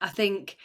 I think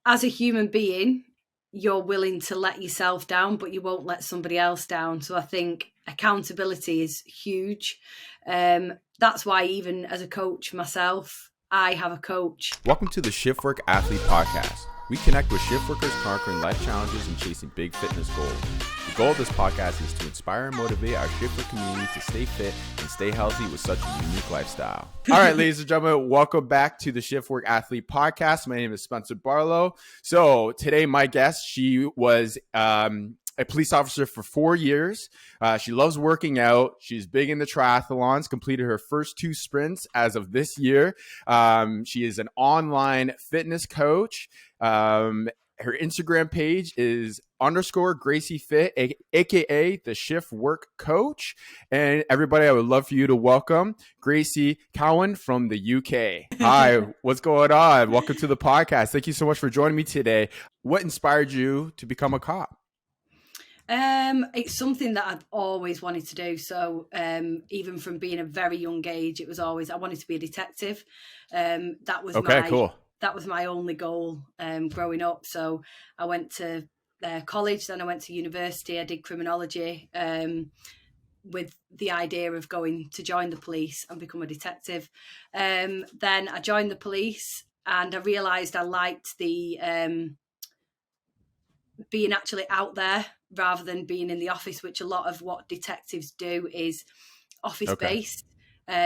as a human being, you're willing to let yourself down, but you won't let somebody else down. So I think accountability is huge. That's why even as a coach myself, I have a coach. Welcome to the Shiftwork Athlete Podcast. We connect with shift workers conquering life challenges and chasing big fitness goals. The goal of this podcast is to inspire and motivate our shifter community to stay fit and stay healthy with such a unique lifestyle. All right, ladies and gentlemen, welcome back to the Shiftwork Athlete Podcast. My name is Spencer Barlow. So today, my guest, she was a police officer for 4 years. She loves working out. She's big into triathlons, completed her first 2 sprints as of this year. She is an online fitness coach. Her Instagram page is _GracieFit, aka the Shift Work Coach. And everybody, I would love for you to welcome Grace Cowan from the UK. Hi, what's going on? Welcome to the podcast. Thank you so much for joining me today. What inspired you to become a cop? It's something that I've always wanted to do. So even from being a very young age, it was always, I wanted to be a detective. That was cool. That was my only goal growing up. So I went to college, then I went to university. I did criminology with the idea of going to join the police and become a detective. Then I joined the police and I realised I liked the being actually out there rather than being in the office, which a lot of what detectives do is office-based.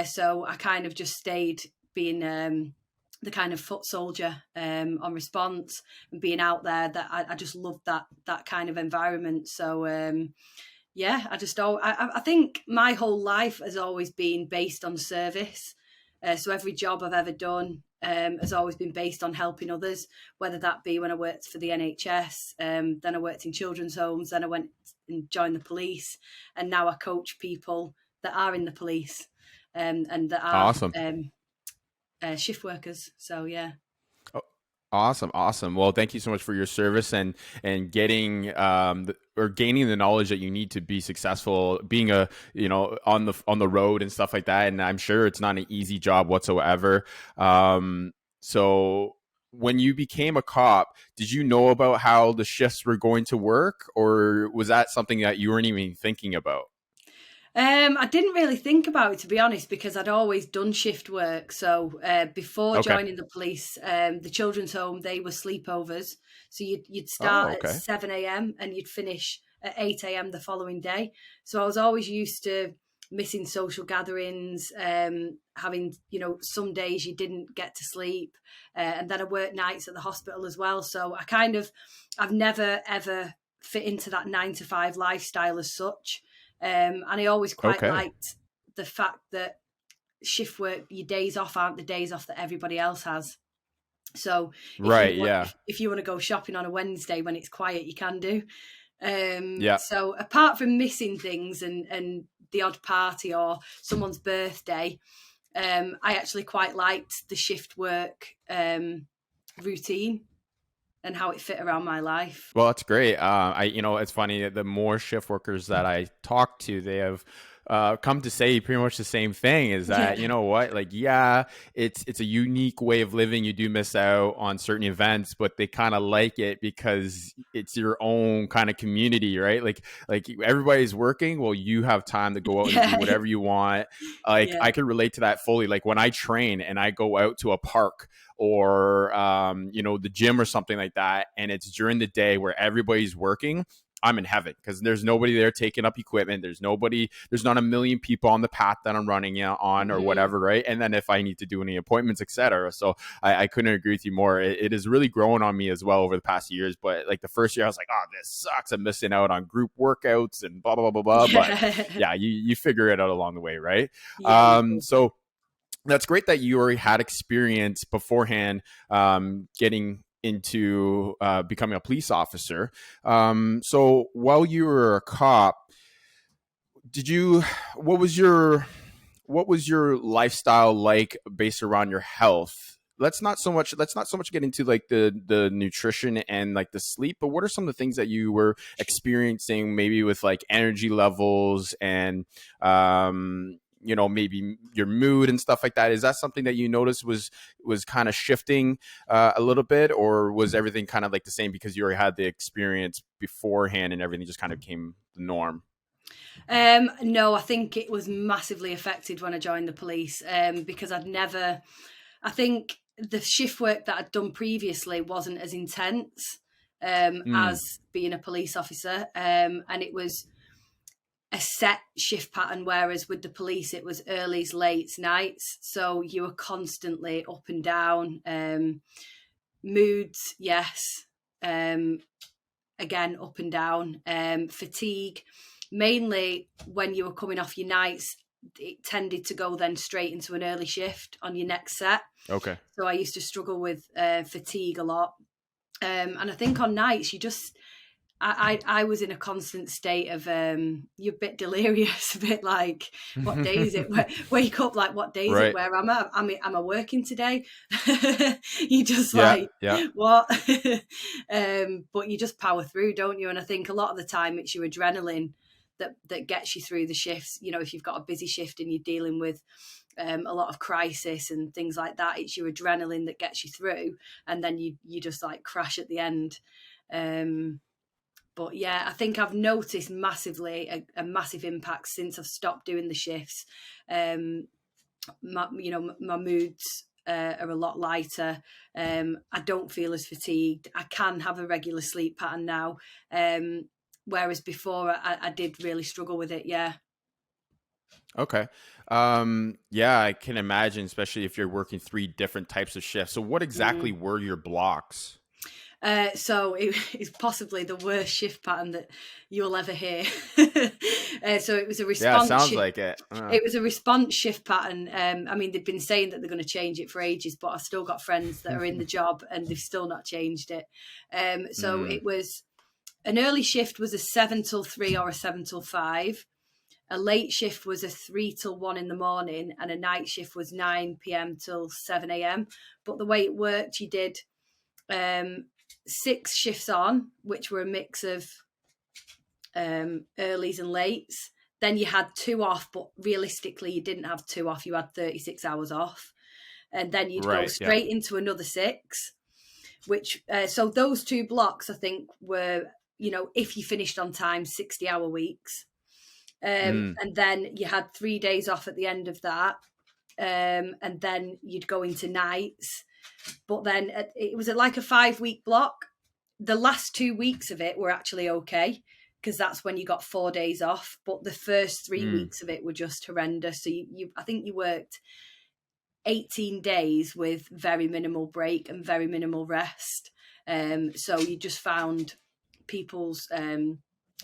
So I kind of just stayed being the kind of foot soldier on response and being out there. That I just loved that kind of environment. So I think my whole life has always been based on service. So every job I've ever done has always been based on helping others, whether that be when I worked for the NHS, then I worked in children's homes, then I went and joined the police, and now I coach people that are in the police and that are awesome. Shift workers. So yeah. Awesome. Well, thank you so much for your service and getting gaining the knowledge that you need to be successful, being on the road and stuff like that. And I'm sure it's not an easy job whatsoever. So when you became a cop, did you know about how the shifts were going to work, or was that something that you weren't even thinking about? I didn't really think about it, to be honest, because I'd always done shift work. So before joining the police, the children's home, they were sleepovers. So you'd start at 7 a.m. and you'd finish at 8 a.m. the following day. So I was always used to missing social gatherings, having, some days you didn't get to sleep. And then I worked nights at the hospital as well. So I've never, ever fit into that 9-to-5 lifestyle as such. And I always quite liked the fact that shift work, your days off aren't the days off that everybody else has. So if you want to go shopping on a Wednesday when it's quiet, you can do. So apart from missing things and the odd party or someone's birthday, I actually quite liked the shift work routine and how it fit around my life. Well, that's great. It's funny, the more shift workers that I talk to, they have come to say pretty much the same thing, is that, it's a unique way of living. You do miss out on certain events, but they kind of like it because it's your own kind of community, right? Like everybody's working. Well, you have time to go out and do whatever you want. I can relate to that fully. Like when I train and I go out to a park or, the gym or something like that, and it's during the day where everybody's working, I'm in heaven because there's nobody there taking up equipment. There's not a million people on the path that I'm running on or whatever, right? And then if I need to do any appointments, etc. So I couldn't agree with you more. It has really grown on me as well over the past years. But like the first year, I was like, oh, this sucks. I'm missing out on group workouts and blah, blah, blah, blah, blah. But yeah, you figure it out along the way, right? So that's great that you already had experience beforehand getting into becoming a police officer. So while you were a cop, what was your lifestyle like based around your health? Let's not so much get into like the nutrition and like the sleep, but what are some of the things that you were experiencing maybe with like energy levels and you know, maybe your mood and stuff like that. Is that something that you noticed was kind of shifting a little bit, or was everything kind of like the same because you already had the experience beforehand and everything just kind of became the norm? No, I think it was massively affected when I joined the police, because I think the shift work that I'd done previously wasn't as intense Mm, as being a police officer, and it was a set shift pattern, whereas with the police it was earlys, lates, nights, so you were constantly up and down. Moods, yes, um, again up and down. Fatigue, mainly when you were coming off your nights, it tended to go then straight into an early shift on your next set. okay. So I used to struggle with fatigue a lot. And I think on nights you just I was in a constant state of you're a bit delirious, a bit like, what day is it? Wake up, like, what day is it? Right. Where am I? Am I working today? You just Yeah. like, Yeah. what? But you just power through, don't you? And I think a lot of the time it's your adrenaline that gets you through the shifts. You know, if you've got a busy shift and you're dealing with a lot of crisis and things like that, it's your adrenaline that gets you through, and then you just like crash at the end. But yeah, I think I've noticed massively a massive impact since I've stopped doing the shifts. My moods are a lot lighter. I don't feel as fatigued. I can have a regular sleep pattern now, whereas before I did really struggle with it. Yeah. Okay. Yeah, I can imagine, especially if you're working 3 different types of shifts. So what exactly Mm. were your blocks? So it is possibly the worst shift pattern that you'll ever hear. So it was a Yeah, it response sounds shift. like it. It was a response shift pattern. I mean, they've been saying that they're going to change it for ages, but I've still got friends that are in the job and they've still not changed it. So Mm, it was an early shift was a 7 till 3 or a 7 till 5. A late shift was a 3 till 1 in the morning, and a night shift was 9 p.m. till 7 a.m. But the way it worked, you did 6 shifts on, which were a mix of earlys and lates. Then you had 2 off, but realistically, you didn't have 2 off. You had 36 hours off. And then you'd go right. Yeah. straight into another 6, which, so those 2 blocks, I think, were, if you finished on time, 60-hour weeks. Mm, And then you had 3 days off at the end of that. And then you'd go into nights. But then it was like a 5-week block. The last 2 weeks of it were actually okay, because that's when you got 4 days off. But the first 3 mm, weeks of it were just horrendous. So I think you worked 18 days with very minimal break and very minimal rest. So you just found people's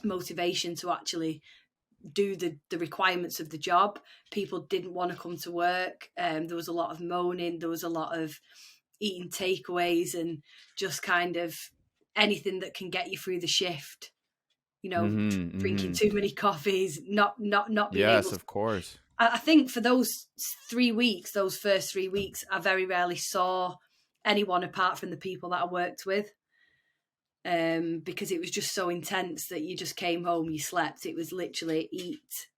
motivation to actually do the requirements of the job. People didn't want to come to work. There was a lot of moaning. There was a lot of eating takeaways and just kind of anything that can get you through the shift. mm-hmm, Drinking mm-hmm. too many coffees, not being able Yes, to. of course. I think for those 3 weeks, those first 3 weeks, I very rarely saw anyone apart from the people that I worked with. Because it was just so intense that you just came home, you slept. It was literally eat,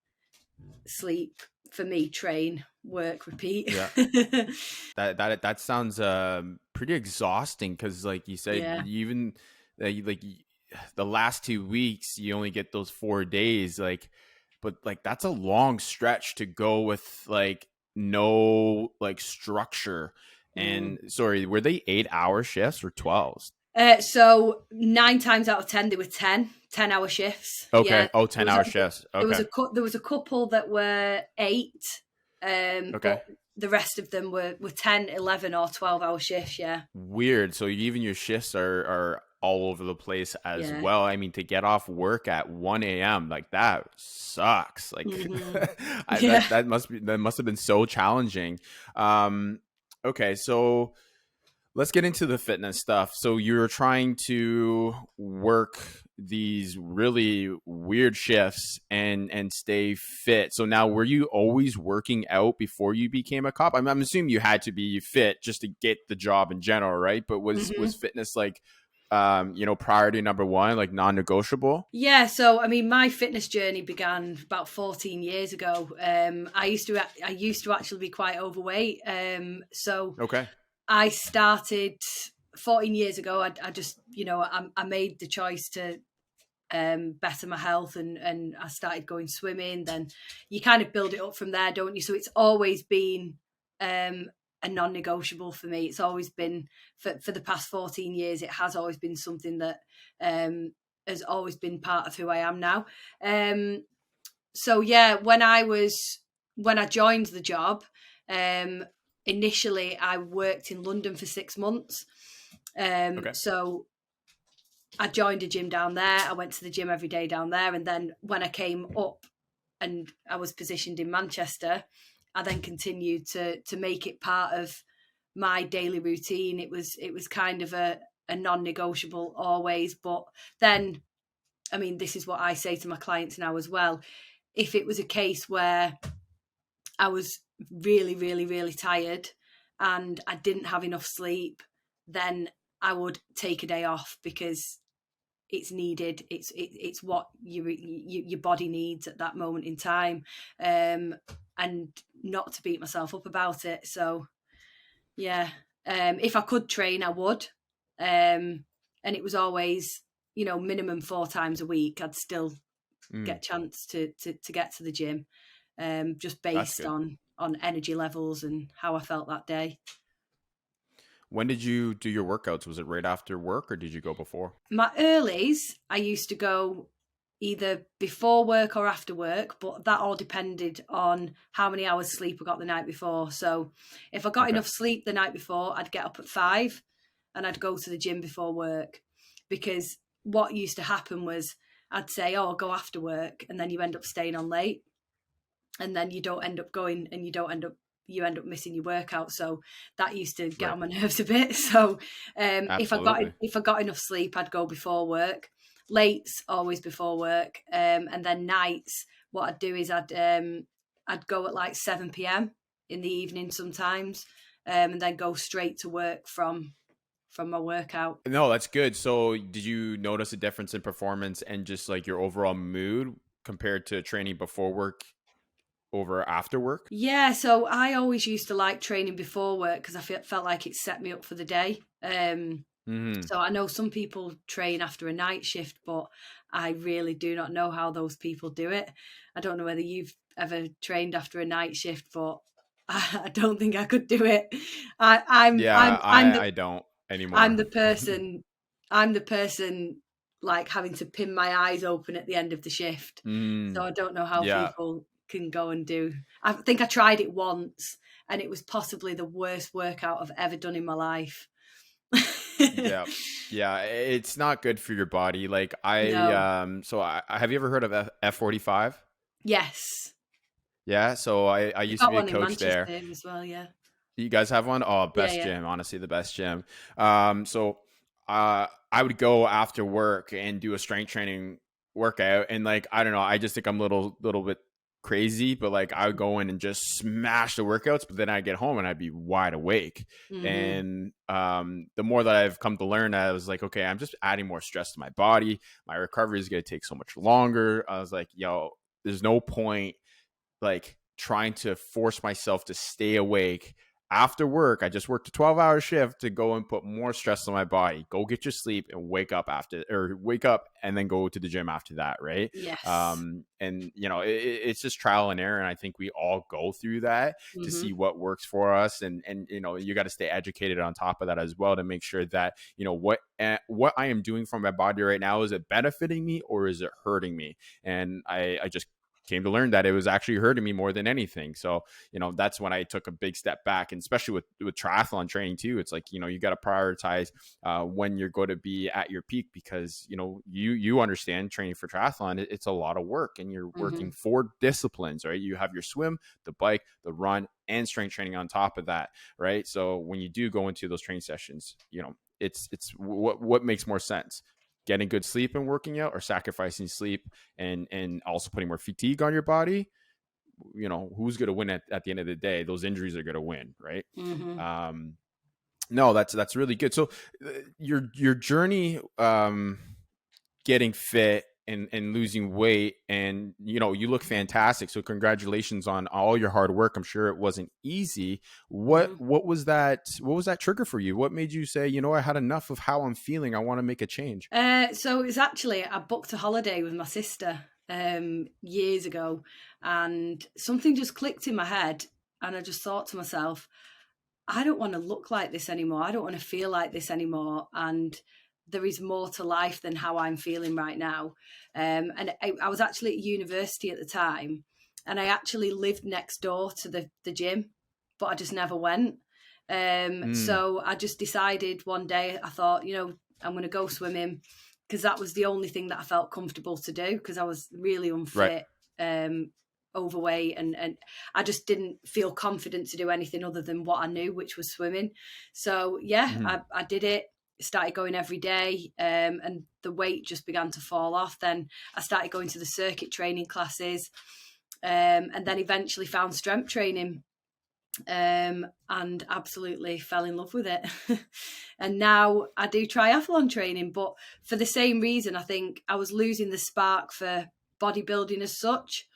sleep, for me, train, work, repeat. Yeah. That sounds pretty exhausting because, like you said, Yeah. even the last 2 weeks, you only get those 4 days. Like, but like that's a long stretch to go with like no like structure. Mm. And sorry, were they 8-hour shifts or 12s? So 9 times out of 10, they were 10-hour shifts. Okay. Yeah. Oh, There was 10-hour shifts. Okay. there was a couple that were 8, Okay. but the rest of them were 10, 11 or 12-hour shifts. Yeah. Weird. So even your shifts are all over the place as Yeah. well. I mean, to get off work at 1 a.m. like that sucks. Like Mm-hmm. Yeah. that must have been so challenging. Okay, so let's get into the fitness stuff. So you're trying to work these really weird shifts and stay fit. So now, were you always working out before you became a cop? I'm assuming you had to be fit just to get the job in general, right? But was Mm-hmm. fitness like priority number one, like non-negotiable? Yeah, so I mean, my fitness journey began about 14 years ago. I used to actually be quite overweight. So Okay. I started 14 years ago. I just, I made the choice to better my health, and I started going swimming. Then you kind of build it up from there, don't you? So it's always been a non-negotiable for me. It's always been for the past 14 years. It has always been something that has always been part of who I am now. So yeah, when I joined the job, initially I worked in London for 6 months. Okay. So I joined a gym down there. I went to the gym every day down there. And then when I came up and I was positioned in Manchester, I then continued to make it part of my daily routine. It was kind of a non-negotiable always. But then, I mean, this is what I say to my clients now as well. If it was a case where I was really, really, really tired and I didn't have enough sleep, then I would take a day off because it's needed. It's what your body needs at that moment in time, and not to beat myself up about it. So yeah, if I could train, I would, and it was always minimum 4 times a week. I'd still get a chance to get to the gym, just That's based good. on energy levels and how I felt that day. When did you do your workouts? Was it right after work or did you go before? My earlies, I used to go either before work or after work, but that all depended on how many hours sleep I got the night before. So if I got Okay. enough sleep the night before, I'd get up at 5 and I'd go to the gym before work. Because what used to happen was I'd say, oh, I'll go after work, and then you end up staying on late, and then you don't end up going, and you end up missing your workout. So that used to get Right. on my nerves a bit. So if Absolutely. I got enough sleep, I'd go before work. Late's always before work, and then nights, what I'd do is I'd go at like 7 p.m. in the evening sometimes, and then go straight to work from my workout. No, that's good. So, did you notice a difference in performance and just like your overall mood compared to training before work over after work? Yeah, so I always used to like training before work because I felt like it set me up for the day. Hmm. So I know some people train after a night shift, but I really do not know how those people do it. I don't know whether you've ever trained after a night shift, but I don't think I could do it. I, I'm Yeah, I'm I'm the I don't I'm anymore. the person I'm the person like having to pin my eyes open at the end of the shift. So Mm, I don't know how yeah, people can go and do. I think I tried it once and it was possibly the worst workout I've ever done in my life. yeah, yeah. It's not good for your body. Like No. so have you ever heard of F45? Yes. Yeah, so I We've used to got be a one in coach there. Manchester as well, yeah. You guys have one? Oh, Yeah, best yeah. gym, honestly, the best gym. So I would go after work and do a strength training workout, and like I don't know, I just think I'm a little bit crazy, but like I would go in and just smash the workouts, but then I get home and I'd be wide awake. Mhm. And the more that I've come to learn, I was like, okay, I'm just adding more stress to my body. My recovery is going to take so much longer. I was like, yo, there's no point like trying to force myself to stay awake after work. I just worked a 12-hour shift to go and put more stress on my body. Go get your sleep and wake up after, or wake up and then go to the gym after that, right? Yes. And it's just trial and error, and I think we all go through that to see Mhm. what works for us. And you got to stay educated on top of that as well to make sure that what I am doing for my body right now, is it benefiting me or is it hurting me? And I just came to learn that it was actually hurting me more than anything. So, that's when I took a big step back, and especially with triathlon training too. It's like, you got to prioritize when you're going to be at your peak, because, you understand training for triathlon, it's a lot of work, and you're working Mhm. 4 disciplines, right? You have your swim, the bike, the run, and strength training on top of that, right? So when you do go into those training sessions, it's what makes more sense, getting good sleep and working out, or sacrificing sleep and also putting more fatigue on your body. Who's going to win at the end of the day? Those injuries are going to win, right? Mhm. um No, that's really good. So your journey, getting fit and losing weight, and you look fantastic. So congratulations on all your hard work. I'm sure it wasn't easy. What Hmm. what was that? What was that trigger for you? What made you say, I had enough of how I'm feeling. I want to make a change. So it was actually, I booked a holiday with my sister years ago, and something just clicked in my head, and I just thought to myself, I don't want to look like this anymore. I don't want to feel like this anymore. And there is more to life than how I'm feeling right now. And I was actually at university at the time, and I actually lived next door to the gym, but I just never went. Mm, So I just decided one day, I thought, I'm going to go swimming, because that was the only thing that I felt comfortable to do, because I was really right. unfit. Overweight, and I just didn't feel confident to do anything other than what I knew, which was swimming. So yeah, Hmm. I did it, started going every day, and the weight just began to fall off. Then I started going to the circuit training classes, and then eventually found strength training, and absolutely fell in love with it. And now I do triathlon training, but for the same reason. I think I was losing the spark for bodybuilding as such,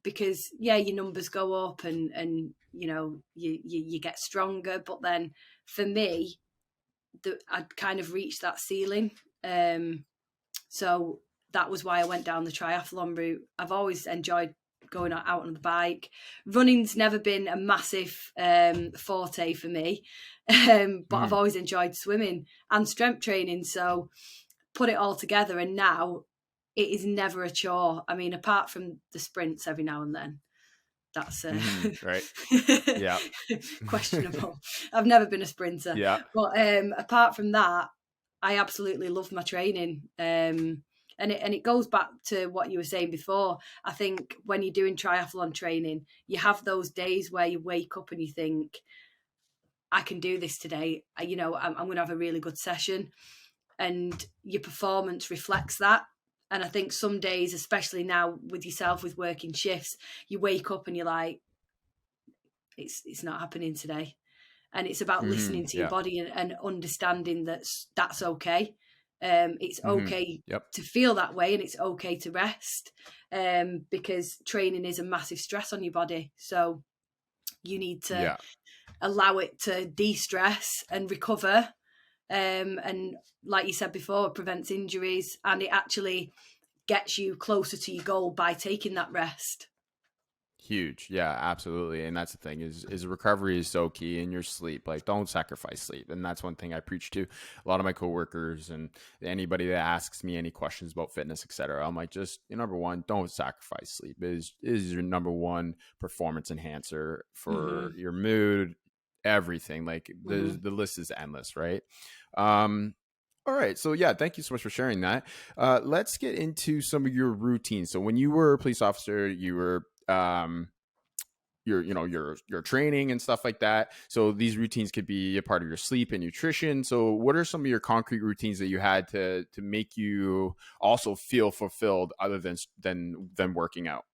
because yeah, your numbers go up, and you get stronger, but then for me, I'd kind of reached that ceiling. So that was why I went down the triathlon route. I've always enjoyed going out on the bike. Running's never been a massive forte for me, but I've Hmm. always enjoyed swimming and strength training. So put it all together, and now it is never a chore. I mean, apart from the sprints every now and then, that's Hmm. Right. Yeah. questionable. I've never been a sprinter, Yeah. but apart from that, I absolutely love my training. And it goes back to what you were saying before. I think when you're doing triathlon training, you have those days where you wake up and you think, I can do this today. I'm going to have a really good session, and your performance reflects that. And I think some days, especially now with yourself with working shifts, you wake up and you're like, it's not happening today. And it's about Hmm. listening to your Yeah. body, and understanding that's okay. It's Hmm. okay Yep. to feel that way, and it's okay to rest, because training is a massive stress on your body. So you need to Yeah. allow it to de-stress and recover. And like you said before, it prevents injuries, and it actually gets you closer to your goal by taking that rest. Huge. Yeah, absolutely. And that's the thing is recovery is so key in your sleep. Like, don't sacrifice sleep. And that's one thing I preach to a lot of my coworkers and anybody that asks me any questions about fitness, etc. I'm like, just number one, don't sacrifice sleep. Is your number one performance enhancer for Hmm. your mood, everything. Like Hmm. the list is endless, right? All right. So yeah, thank you so much for sharing that. Let's get into some of your routines. So when you were a police officer, you were your training and stuff like that. So these routines could be a part of your sleep and nutrition. So what are some of your concrete routines that you had to make you also feel fulfilled other than working out?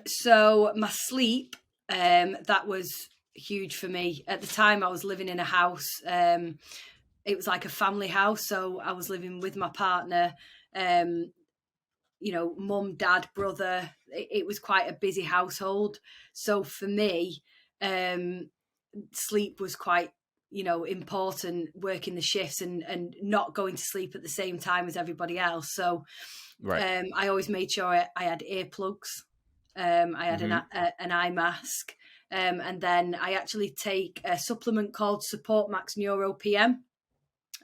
So my sleep, that was huge for me. At the time, I was living in a house. It was like a family house, so I was living with my partner. Um, mum, dad, brother. It was quite a busy household. So for me, sleep was quite, important, working the shifts, and not going to sleep at the same time as everybody else. So Right. I always made sure I had earplugs. I had Mm-hmm. an eye mask. And then I actually take a supplement called Support Max Neuro PM,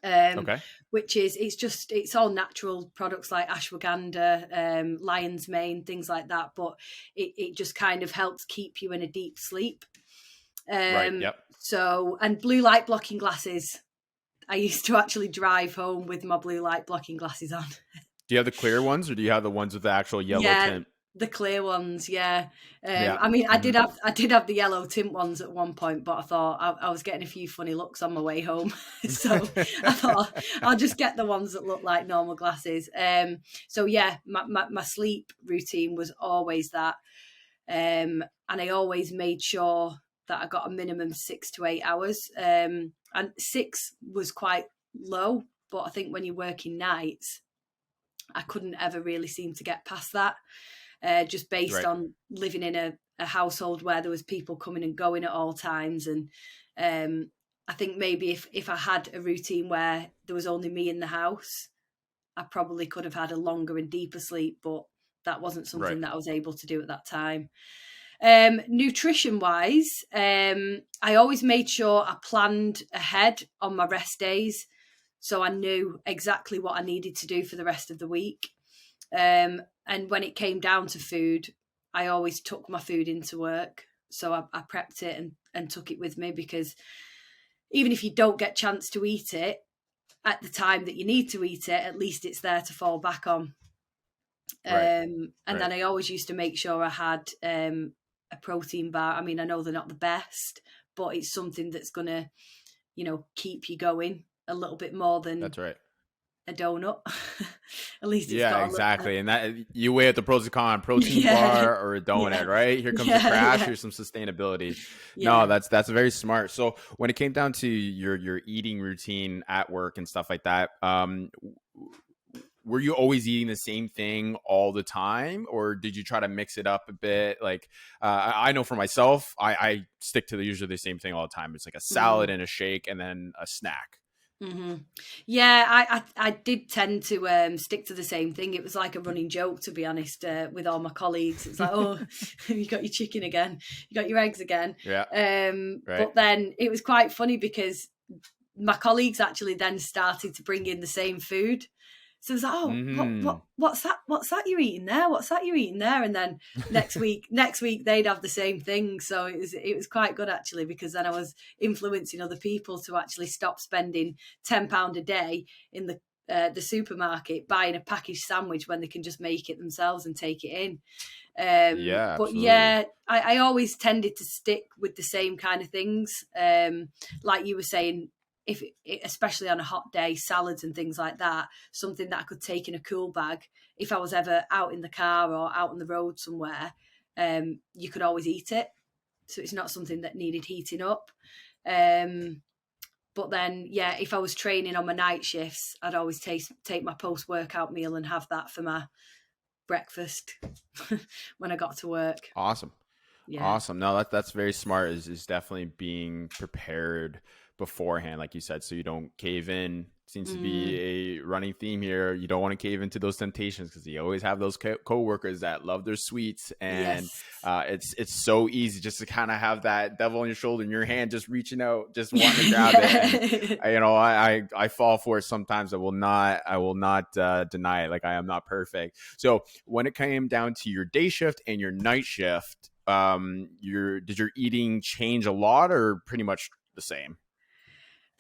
um, Okay. which is, it's all natural products like ashwagandha, lion's mane, things like that. But it just kind of helps keep you in a deep sleep. Right. Um, Yep. and blue light blocking glasses. I used to actually drive home with my blue light blocking glasses on. Do you have the clear ones or do you have the ones with the actual yellow Yeah, tint? the clear ones. Yeah. Yeah. I mean, I Mm-hmm. did have the yellow tint ones at one point, but I thought I was getting a few funny looks on my way home, so I thought I'll just get the ones that look like normal glasses. So yeah, my sleep routine was always that, and I always made sure that I got a minimum 6 to 8 hours. And 6 was quite low, but I think when you're working nights, I couldn't ever really seem to get past that, just based on living in a household where there was people coming and going at all times. And I think maybe if I had a routine where there was only me in the house, I probably could have had a longer and deeper sleep, but that wasn't something that I was able to do at that time. Nutrition wise, I always made sure I planned ahead on my rest days, so I knew exactly what I needed to do for the rest of the week. And when it came down to food, I always took my food into work. So I prepped it and took it with me, because even if you don't get a chance to eat it at the time that you need to eat it, at least it's there to fall back on. And then I always used to make sure I had a protein bar. I mean, I know they're not the best, but it's something that's going to, keep you going a little bit more than That's right. a donut. At least it's got exactly. And that you weigh out the pros and cons, protein bar or a donut, right? Here comes the crash. Here's some sustainability. No, that's very smart. So when it came down to your eating routine at work and stuff like that, were you always eating the same thing all the time, or did you try to mix it up a bit? Like, I know for myself, I stick to usually the same thing all the time. It's like a salad and a shake and then a snack. Mm-hmm. Yeah, I did tend to stick to the same thing. It was like a running joke, to be honest, with all my colleagues. It's like, oh, you got your chicken again, you got your eggs again. But then it was quite funny because my colleagues actually then started to bring in the same food. So it was like, oh, what's that? What's that you're eating there? What's that you're eating there? And then next week they'd have the same thing. So it was quite good actually, because then I was influencing other people to actually stop spending £10 a day in the supermarket buying a packaged sandwich when they can just make it themselves and take it in. I always tended to stick with the same kind of things. Like you were saying, especially on a hot day, salads and things like that, something that I could take in a cool bag. If I was ever out in the car or out on the road somewhere, you could always eat it. So it's not something that needed heating up. But then, if I was training on my night shifts, I'd always take my post-workout meal and have that for my breakfast when I got to work. Awesome. No, that's very smart, is definitely being prepared beforehand, like you said, so you don't cave in. Seems to be a running theme here. You don't want to cave into those temptations, because you always have those co-workers that love their sweets, and it's so easy just to kind of have that devil on your shoulder and your hand just reaching out, just wanting to grab it. And, I fall for it sometimes. I will not deny it. Like, I am not perfect. So when it came down to your day shift and your night shift, did your eating change a lot, or pretty much the same?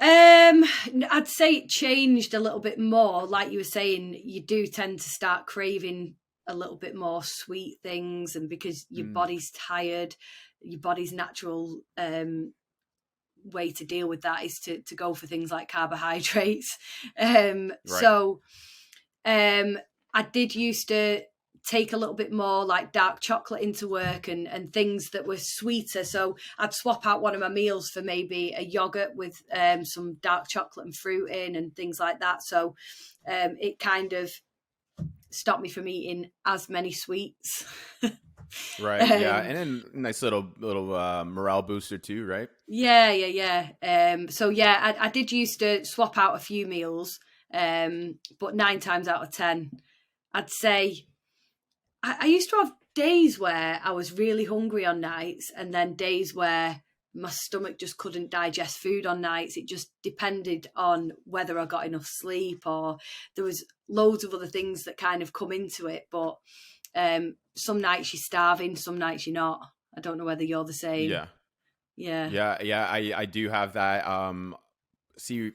I'd say it changed a little bit more. Like you were saying, you do tend to start craving a little bit more sweet things, and because your body's tired, your body's natural way to deal with that is to go for things like carbohydrates. So I did used to take a little bit more like dark chocolate into work and things that were sweeter. So I'd swap out one of my meals for maybe a yogurt with some dark chocolate and fruit in and things like that. So it kind of stopped me from eating as many sweets. And then a nice little morale booster too, right? I did used to swap out a few meals, but 9 times out of 10 I'd say I used to have days where I was really hungry on nights, and then days where my stomach just couldn't digest food on nights. It just depended on whether I got enough sleep, or there was loads of other things that kind of come into it. But some nights you're starving, some nights you're not. I don't know whether you're the same. I do have that. See,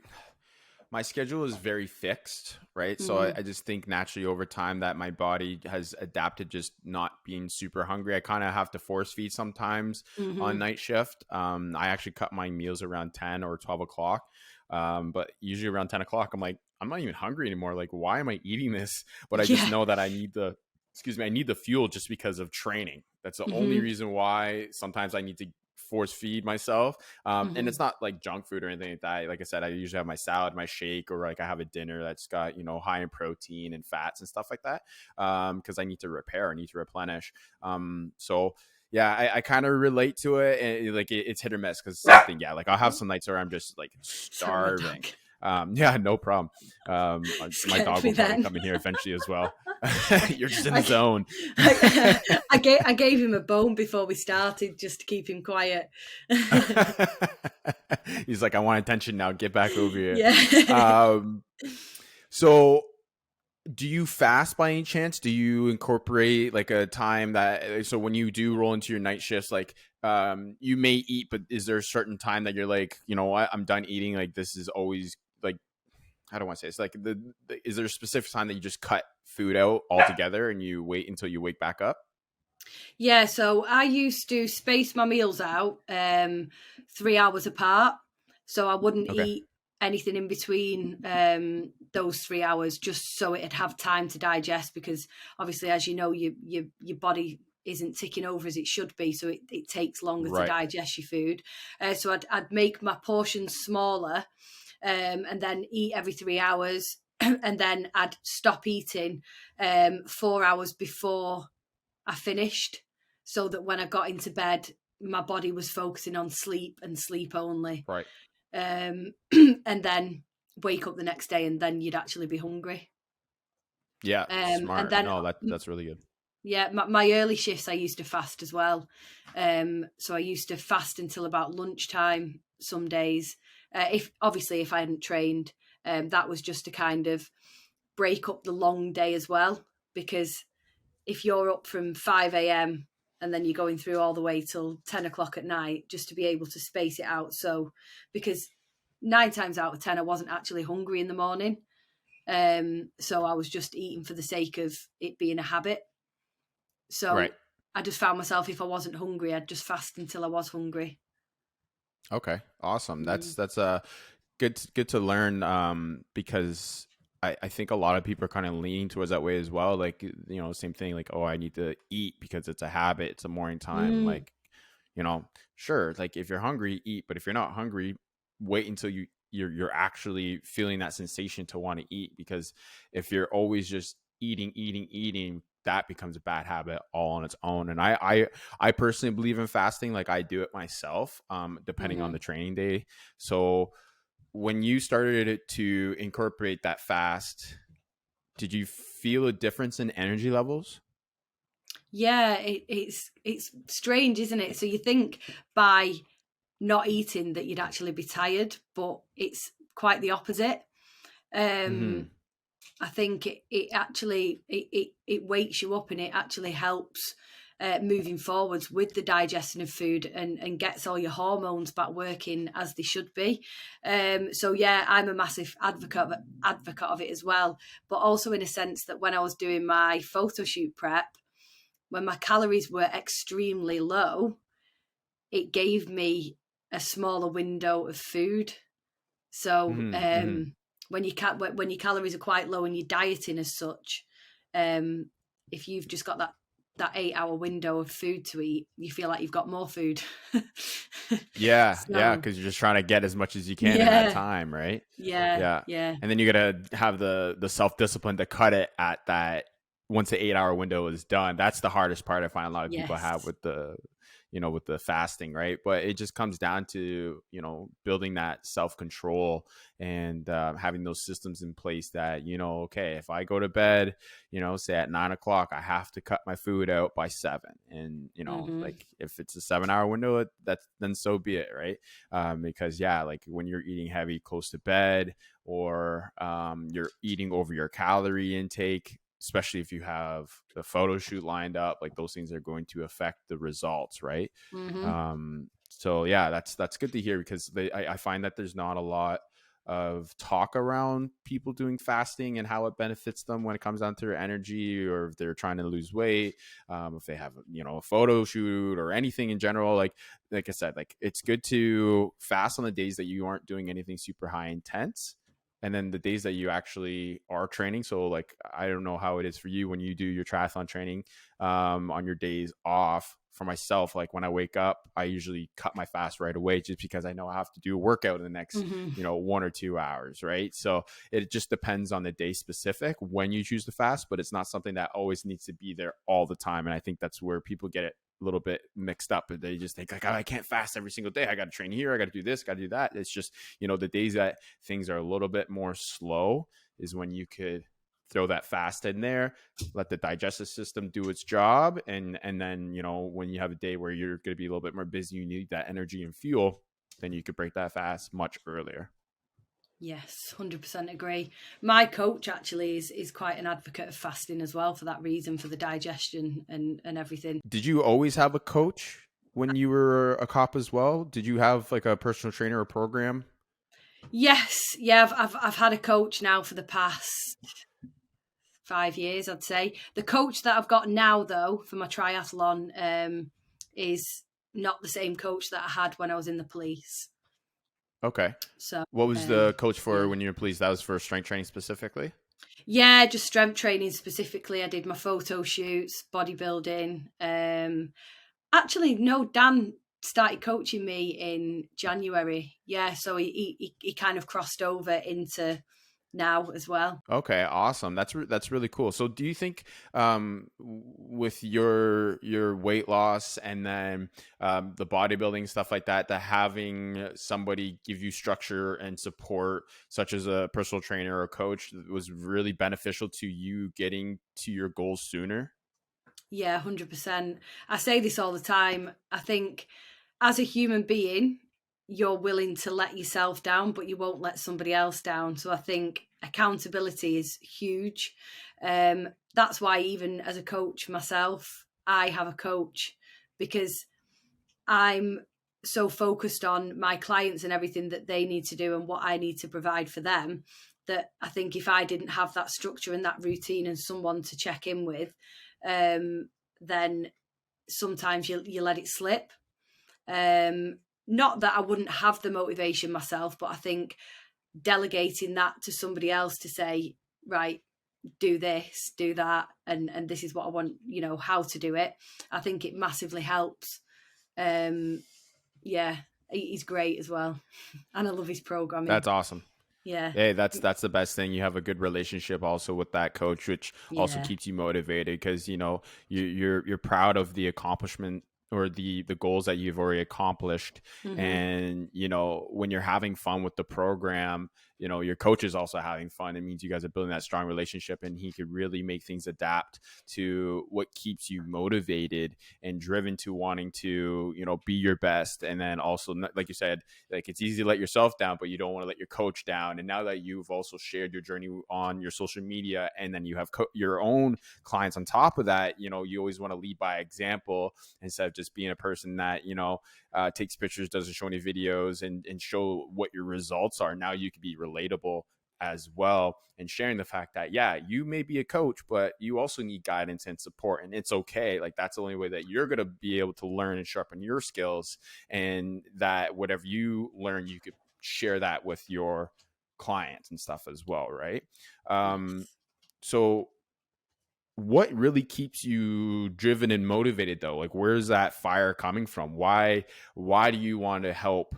my schedule is very fixed, right? So I just think naturally over time that my body has adapted just not being super hungry. I kind of have to force feed sometimes on night shift. I actually cut my meals around 10 or 12 o'clock. But usually around 10 o'clock, I'm like, I'm not even hungry anymore. Like, why am I eating this? But I just know that I need the fuel just because of training. That's the only reason why sometimes I need to force feed myself. And it's Mhm. not like junk food or anything like that. Like I said, I usually have my salad, my shake, or like I have a dinner that's got, high in protein and fats and stuff like that. Because I need to repair, I need to replenish. So yeah, I kind of relate to it, and like it's hit or miss because same thing. Yeah, like I'll have Oh, some nights where I'm just like sorry, my dog starving. Yeah, no problem. My scared dog me will probably then. come in here eventually as well. You're just in the I, zone. I gave him a bone before we started just to keep him quiet. He's like, I want attention now. Get back over here. Yeah. Um, so do you fast by any chance? Do you incorporate like a time that, so when you do roll into your night shifts, like you may eat, but is there a certain time that you're like, you know what, I'm done eating, like this is always like, how do I want to say, it's like is there a specific time that you just cut food out altogether and you wait until you wake back up? Yeah, so I used to space my meals out 3 hours apart. So I wouldn't Okay. eat anything in between those 3 hours, just so it'd have time to digest. Because obviously, as you know, your body isn't ticking over as it should be, so it takes longer to Right. digest your food. So I'd make my portions smaller, and then eat every 3 hours, and then I'd stop eating 4 hours before I finished, so that when I got into bed, my body was focusing on sleep and sleep only. Right. Um, and then wake up the next day, and then you'd actually be hungry. Yeah. And Smart. then, No, that's really good. yeah, my early shifts I used to fast as well. So I used to fast until about lunchtime some days. If I hadn't trained, that was just to kind of break up the long day as well, because if you're up from 5 a.m. and then you're going through all the way till 10 o'clock at night, just to be able to space it out. So, because 9 times out of 10, I wasn't actually hungry in the morning. So I was just eating for the sake of it being a habit. Right. So I just found myself, if I wasn't hungry, I'd just fast until I was hungry. Okay. Awesome. Mm. That's good to learn, because I think a lot of people are kind of leaning towards that way as well. Like, same thing, like, oh, I need to eat because it's a habit, it's a morning time. Mm. Like, sure, like if you're hungry, eat, but if you're not hungry, wait until you're actually feeling that sensation to want to eat. Because if you're always just eating, that becomes a bad habit all on its own. And I personally believe in fasting. Like I do it myself, depending on Mm-hmm. the training day. So when you started to incorporate that fast, did you feel a difference in energy levels? Yeah, it's strange, isn't it? So you think by not eating that you'd actually be tired, but it's quite the opposite. Mm-hmm. Um, I think it actually it wakes you up, and it actually helps moving forwards with the digestion of food, and gets all your hormones back working as they should be. So yeah, I'm a massive advocate of it as well, but also in a sense that when I was doing my photo shoot prep, when my calories were extremely low, it gave me a smaller window of food. So Mm-hmm. Mm-hmm. when your calories are quite low and you're dieting as such, um, if you've just got that 8 hour window of food to eat, you feel like you've got more food. Yeah, yeah, So because you're just trying to get as much as you can in that yeah, time, right? yeah, Yeah, yeah, and then you gotta have the self discipline to cut it at that once the 8 hour window is done. That's the hardest part I find a lot of people have yes. with the fasting, right? But it just comes down to building that self control and having those systems in place that okay, if I go to bed, say at 9 o'clock, I have to cut my food out by 7, and Hmm. like if it's a 7 hour window, that's then so be it, right? Because yeah, like when you're eating heavy close to bed, or you're eating over your calorie intake, especially if you have the photo shoot lined up, like those things are going to affect the results, right? Hmm. So yeah, that's good to hear, because I find that there's not a lot of talk around people doing fasting and how it benefits them when it comes down to their energy, or if they're trying to lose weight, if they have a photo shoot or anything in general. Like I said, like it's good to fast on the days that you aren't doing anything super high intense, and then the days that you actually are training. So like I don't know how it is for you when you do your triathlon training, on your days off, for myself, like when I wake up, I usually cut my fast right away just because I know I have to do a workout in the next, 1 or 2 hours. Right. So it just depends on the day specific when you choose to fast, but it's not something that always needs to be there all the time. And I think that's where people get it a little bit mixed up. They just think like, oh, I can't fast every single day. I got to train here. I got to do this, got to do that. It's just, the days that things are a little bit more slow is when you could throw that fast in there, let the digestive system do its job. And then, when you have a day where you're going to be a little bit more busy, you need that energy and fuel, then you could break that fast much earlier. Yes, 100% agree. My coach actually is quite an advocate of fasting as well for that reason, for the digestion and everything. Did you always have a coach when you were a cop as well? Did you have like a personal trainer or program? Yes. Yeah, I've had a coach now for the past 5 years, I'd say. The coach that I've got now, though, for my triathlon is not the same coach that I had when I was in the police. Okay. So what was the coach for when you were police? That was for strength training specifically? Yeah, just strength training specifically. I did my photo shoots, bodybuilding. Actually, no, Dan started coaching me in January. Yeah, so he kind of crossed over into now as well. Okay, awesome. That's really cool. So do you think with your weight loss and then the bodybuilding stuff like that, that having somebody give you structure and support, such as a personal trainer or a coach, was really beneficial to you getting to your goals sooner? Yeah, 100%. I say this all the time. I think as a human being, you're willing to let yourself down, but you won't let somebody else down. So I think accountability is huge. That's why even as a coach myself, I have a coach, because I'm so focused on my clients and everything that they need to do and what I need to provide for them, that I think if I didn't have that structure and that routine and someone to check in with, then sometimes you let it slip. Not that I wouldn't have the motivation myself, but I think delegating that to somebody else to say, right, do this, do that, and this is what I want, how to do it. I think it massively helps. Yeah, he's great as well, and I love his programming. That's awesome. Yeah. Hey, that's the best thing. You have a good relationship also with that coach, which also keeps you motivated because you're proud of the accomplishment or the goals that you've already accomplished. And when you're having fun with the program, your coach is also having fun. It means you guys are building that strong relationship, and he could really make things adapt to what keeps you motivated and driven to wanting to be your best. And then also, like you said, like it's easy to let yourself down, but you don't want to let your coach down. And now that you've also shared your journey on your social media, and then you have your own clients on top of that, you always want to lead by example instead of just being a person that takes pictures, doesn't show any videos, and show what your results are. Now you can be relatable as well, and sharing the fact that you may be a coach, but you also need guidance and support, and it's okay. Like that's the only way that you're going to be able to learn and sharpen your skills, and that whatever you learn, you could share that with your clients and stuff as well, right? So what really keeps you driven and motivated though? Like where's that fire coming from? Why do you want to help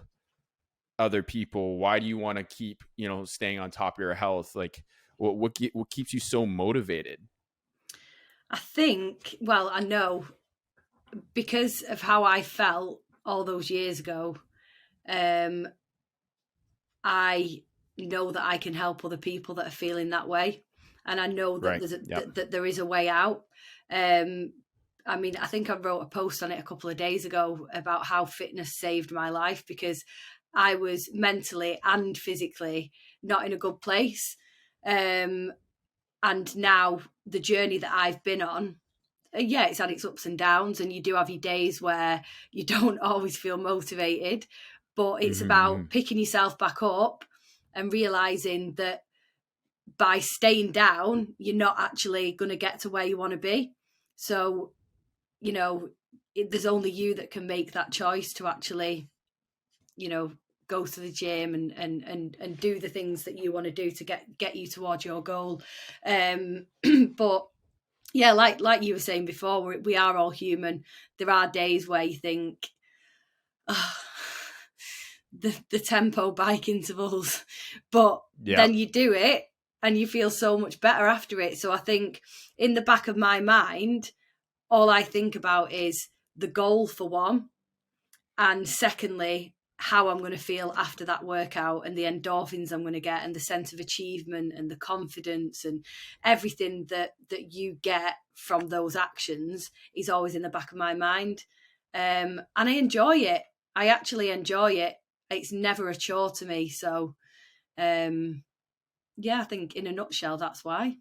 other people? Why do you want to keep staying on top of your health? Like what keeps you so motivated? I think, well, I know because of how I felt all those years ago, I know that I can help other people that are feeling that way, and I know that that there is a way out. I mean, I think I wrote a post on it a couple of days ago about how fitness saved my life, because I was mentally and physically not in a good place. And now the journey that I've been on, it's had its ups and downs, and you do have your days where you don't always feel motivated, but it's about picking yourself back up and realizing that by staying down, you're not actually going to get to where you want to be. So, there's only you that can make that choice to actually, go to the gym and do the things that you want to do to get you towards your goal. But yeah, like you were saying before, we are all human. There are days where you think, oh, the tempo bike intervals, but Yeah. then you do it and you feel so much better after it. So I think in the back of my mind, all I think about is the goal for one, and secondly, how I'm going to feel after that workout and the endorphins I'm going to get and the sense of achievement and the confidence and everything that you get from those actions is always in the back of my mind. And I enjoy it. I actually enjoy it. It's never a chore to me. So, yeah, I think in a nutshell, that's why.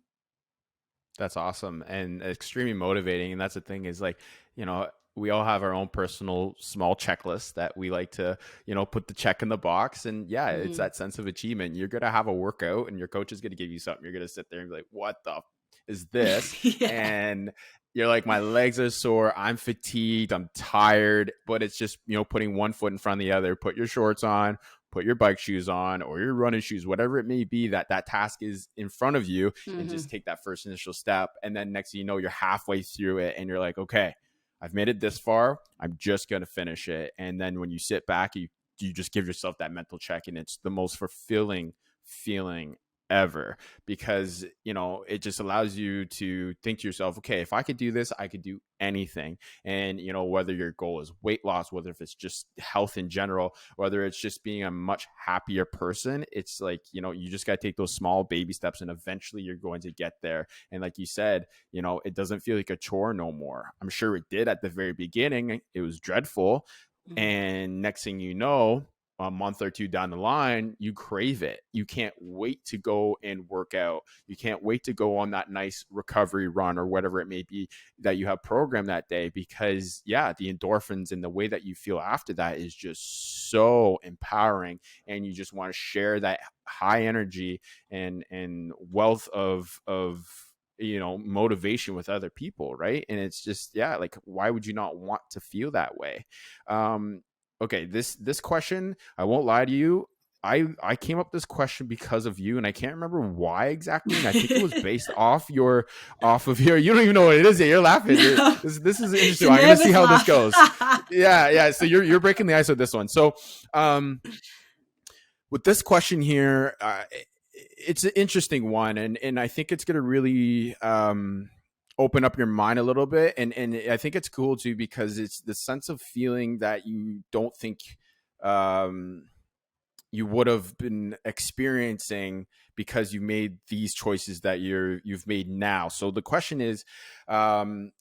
That's awesome and extremely motivating. And that's the thing is like, you know, we all have our own personal small checklist that we like to, you know, put the check in the box. And yeah, it's Mm-hmm. that sense of achievement. You're going to have a workout and your coach is going to give you something. You're going to sit there and be like, what the is this? Yeah. And you're like, my legs are sore. I'm fatigued. I'm tired. But it's just, you know, putting one foot in front of the other. Put your shorts on, put your bike shoes on or your running shoes, whatever it may be, that task is in front of you, and Mm-hmm. just take that first initial step. And then next thing you know, you're halfway through it and you're like, okay, I've made it this far. I'm just going to finish it. And then when you sit back, you just give yourself that mental check, and it's the most fulfilling feeling ever, because you know it just allows you to think to yourself, okay, if I could do this, I could do anything. And you know, whether your goal is weight loss, whether if it's just health in general, whether it's just being a much happier person, it's like, you know, you just got to take those small baby steps and eventually you're going to get there. And like you said, you know, it doesn't feel like a chore no more. I'm sure it did at the very beginning. It was dreadful. Mm-hmm. And next thing you know, a month or two down the line, you crave it. You can't wait to go and work out. You can't wait to go on that nice recovery run or whatever it may be that you have programmed that day, because yeah, the endorphins and the way that you feel after that is just so empowering. And you just want to share that high energy and wealth of you know, motivation with other people, right? And it's just, yeah, like, why would you not want to feel that way? um okay, this question, I won't lie to you, I came up with this question because of you, and I can't remember why exactly, and I think it was based off of your, you don't even know what it is yet. You're laughing. No, This is it's interesting. a I'm gonna see nervous how this laugh. goes. Yeah. So you're breaking the ice with this one. So um with this question here, it's an interesting one, and I think it's going to really open up your mind a little bit, and I think it's cool too, because it's the sense of feeling that you don't think um, you would have been experiencing because you made these choices that you've made now. So the question is, um,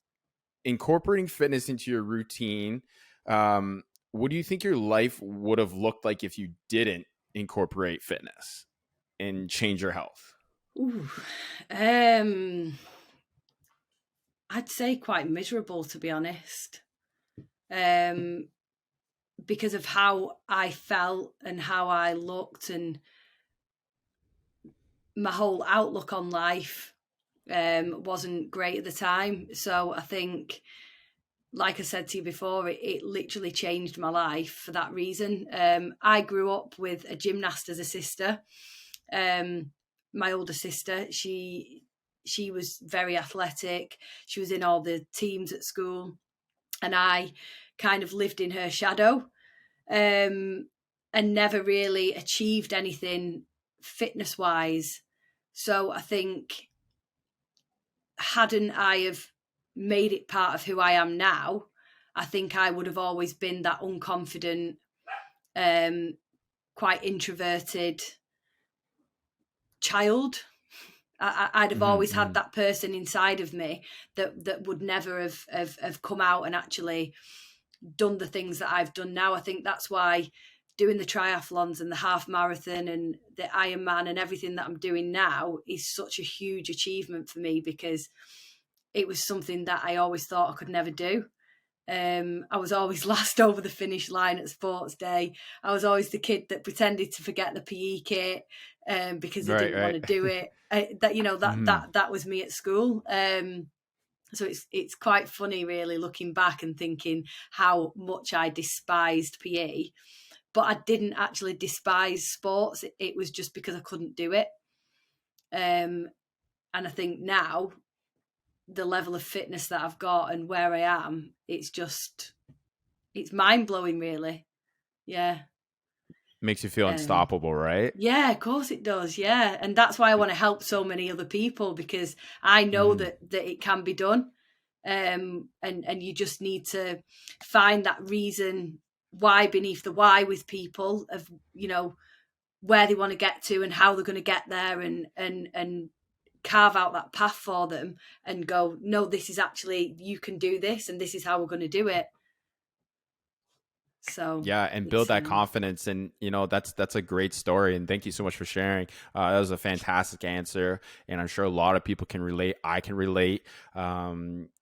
incorporating fitness into your routine. Um, what do you think your life would have looked like if you didn't incorporate fitness and change your health? Ooh. I'd say quite miserable, to be honest, um, because of how I felt and how I looked and my whole outlook on life wasn't great at the time. So I think, like I said to you before, it literally changed my life for that reason. I grew up with a gymnast as a sister. Um, my older sister, she was very athletic. She was in all the teams at school, and I kind of lived in her shadow, and never really achieved anything fitness wise. So I think, hadn't I have made it part of who I am now, I think I would have always been that unconfident, um, quite introverted child. I'd have always had Mm-hmm. that person inside of me that would never have come out and actually done the things that I've done now. I think that's why doing the triathlons and the half marathon and the Ironman and everything that I'm doing now is such a huge achievement for me, because it was something that I always thought I could never do. I was always last over the finish line at sports day. I was always the kid that pretended to forget the PE kit because I Right, didn't want right. to do it. That you know that Mm-hmm. that that was me at school. So it's quite funny, really, looking back and thinking how much I despised PE, but I didn't actually despise sports. It was just because I couldn't do it. And I think now, the level of fitness that I've got and where I am, it's mind-blowing, really. Yeah. Makes you feel unstoppable, right? Yeah, of course it does. Yeah. And that's why I want to help so many other people, because I know that it can be done. And you just need to find that reason why beneath the why with people of, where they want to get to and how they're going to get there, and carve out that path for them and go, no, this is actually, you can do this and this is how we're going to do it. So yeah, and build that confidence. And that's a great story, and thank you so much for sharing. That was a fantastic answer, and I'm sure a lot of people can relate. I can relate. I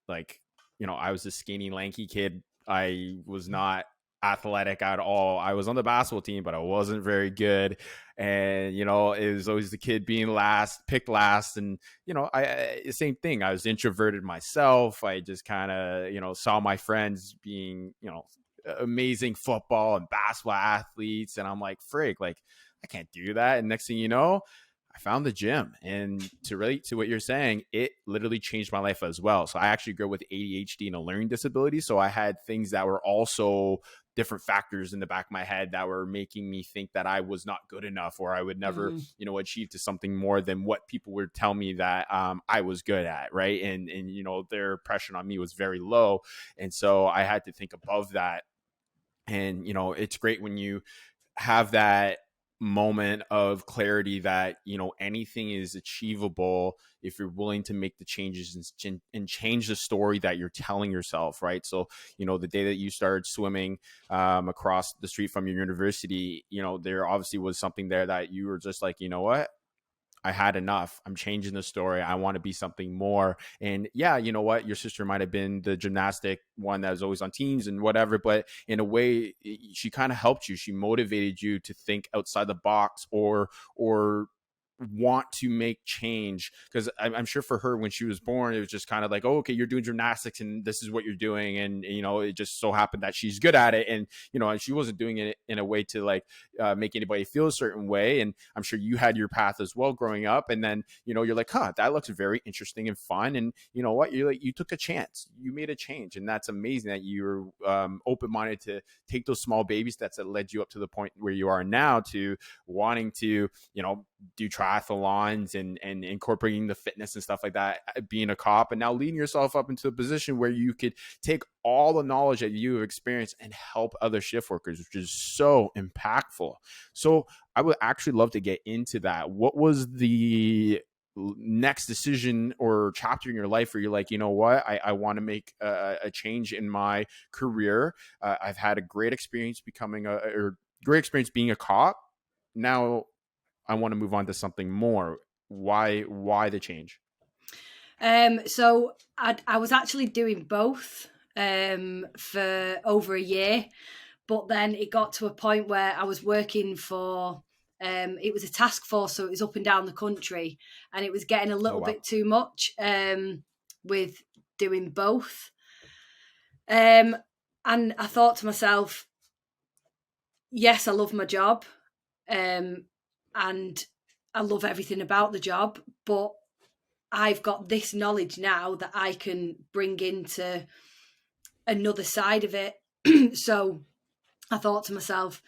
was a skinny, lanky kid. I was not athletic at all. I was on the basketball team, but I wasn't very good. And it was always the kid being picked last. And same thing. I was introverted myself. I just kind of saw my friends being amazing football and basketball athletes, and I'm like, frig, like I can't do that. And next thing you know, I found the gym. And to relate to what you're saying, it literally changed my life as well. So I actually grew up with ADHD and a learning disability. So I had things that were also different factors in the back of my head that were making me think that I was not good enough, or I would never, achieve to something more than what people would tell me that I was good at. Right. And their pressure on me was very low. And so I had to think above that. And, it's great when you have that moment of clarity that, anything is achievable if you're willing to make the changes and change the story that you're telling yourself. Right. So, the day that you started swimming across the street from your university, there obviously was something there that you were just like, you know what? I had enough. I'm changing the story. I want to be something more. And yeah, you know what? Your sister might have been the gymnastic one that was always on teams and whatever, but in a way, she kind of helped you. She motivated you to think outside the box or want to make change. Because I'm sure for her, when she was born, it was just kind of like, oh, okay, you're doing gymnastics and this is what you're doing. And, it just so happened that she's good at it. And, and she wasn't doing it in a way to like make anybody feel a certain way. And I'm sure you had your path as well growing up. And then, you're like, that looks very interesting and fun. And you know what? You're like, you took a chance, you made a change. And that's amazing that you're open-minded to take those small baby steps that led you up to the point where you are now, to wanting to, do triathlons and incorporating the fitness and stuff like that, being a cop, and now leading yourself up into a position where you could take all the knowledge that you have experienced and help other shift workers, which is so impactful. So I would actually love to get into that. What was the next decision or chapter in your life where you're like, you know what, I want to make a change in my career. I've had a great experience being a cop. Now I want to move on to something more. Why the change? So I was actually doing both for over a year, but then it got to a point where I was working for it was a task force, so it was up and down the country, and it was getting a little bit too much with doing both. And I thought to myself, yes, I love my job. And I love everything about the job, but I've got this knowledge now that I can bring into another side of it. So I thought to myself,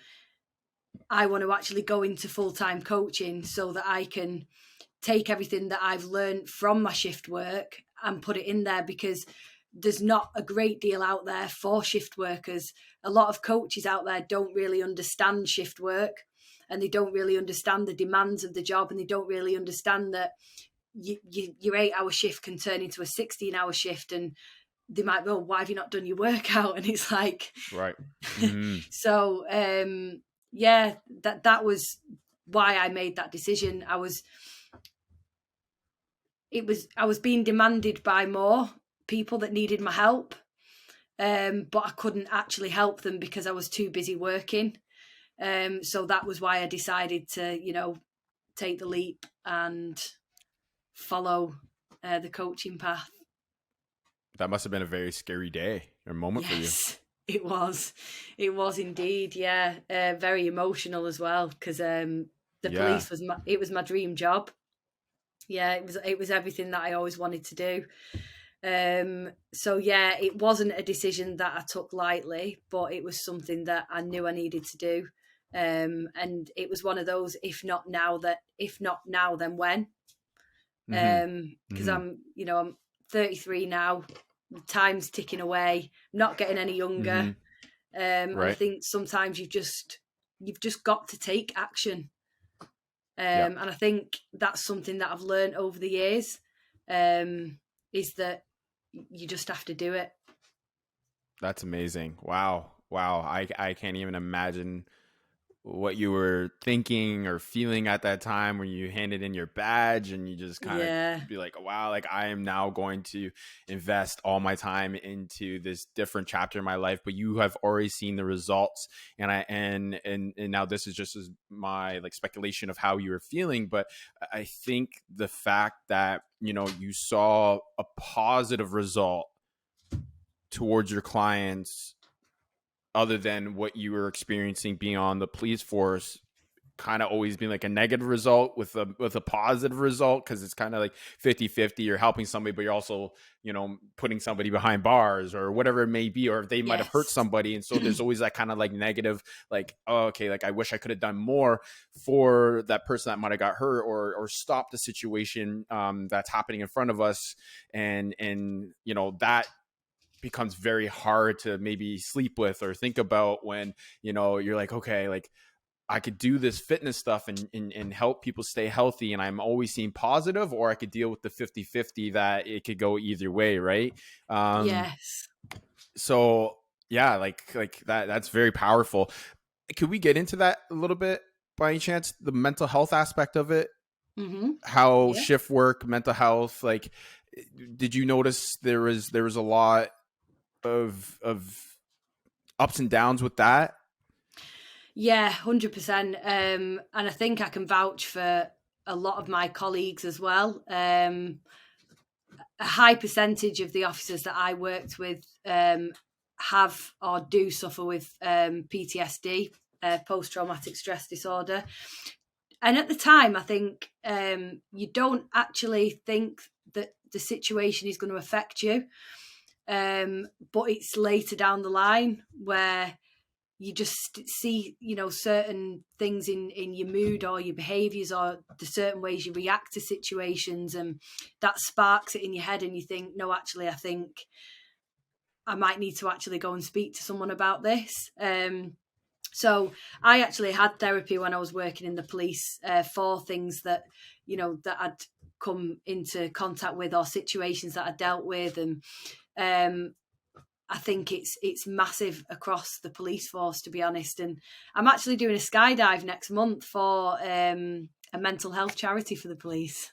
I want to actually go into full-time coaching so that I can take everything that I've learned from my shift work and put it in there, because there's not a great deal out there for shift workers. A lot of coaches out there don't really understand shift work, and they don't really understand the demands of the job, and they don't really understand that your 8-hour shift can turn into a 16-hour shift, and they might go, why have you not done your workout? And it's like, right. So yeah, that was why I made that decision. I was being demanded by more people that needed my help, but I couldn't actually help them because I was too busy working. So that was why I decided to, take the leap and follow the coaching path. That must have been a very scary day or moment for you. It was. It was indeed. Yeah. Very emotional as well, because the police was my dream job. Yeah, it was everything that I always wanted to do. So yeah, it wasn't a decision that I took lightly, but it was something that I knew I needed to do. And it was one of those, if not now, then when? Mm-hmm. Because Mm-hmm. I'm 33 now. Time's ticking away. I'm not getting any younger. Mm-hmm. And I Right. think sometimes you've just got to take action. Yeah. And I think that's something that I've learned over the years, is that you just have to do it. That's amazing. Wow. Wow. I can't even imagine what you were thinking or feeling at that time when you handed in your badge and you just kind of Yeah. be like, wow, like I am now going to invest all my time into this different chapter in my life. But you have already seen the results, and and now this is just as my like speculation of how you were feeling. But I think the fact that you saw a positive result towards your clients other than what you were experiencing being on the police force, kind of always being like a negative result with a positive result, because it's kind of like 50-50. You're helping somebody, but you're also putting somebody behind bars or whatever it may be, or they might have hurt Yes. somebody, and so there's always that kind of like negative, like, oh, okay, like I wish I could have done more for that person that might have got hurt, or stop the situation that's happening in front of us. And that becomes very hard to maybe sleep with or think about when you're like, okay, like I could do this fitness stuff and help people stay healthy, and I'm always seeing positive, or I could deal with the 50-50 that it could go either way, right? Yes. So yeah, like that's very powerful. Could we get into that a little bit by any chance, the mental health aspect of it? Mm-hmm. How Yeah. shift work, mental health, like, did you notice there was a lot of ups and downs with that? Yeah, 100%. And I think I can vouch for a lot of my colleagues as well. A high percentage of the officers that I worked with have or do suffer with PTSD, post traumatic stress disorder. And at the time, I think you don't actually think that the situation is going to affect you. But it's later down the line where you just see, certain things in your mood or your behaviors or the certain ways you react to situations, and that sparks it in your head, and you think, no, actually, I think I might need to actually go and speak to someone about this. So I actually had therapy when I was working in the police for things that, that I'd come into contact with or situations that I dealt with. And I think it's massive across the police force, to be honest. And I'm actually doing a skydive next month for a mental health charity for the police.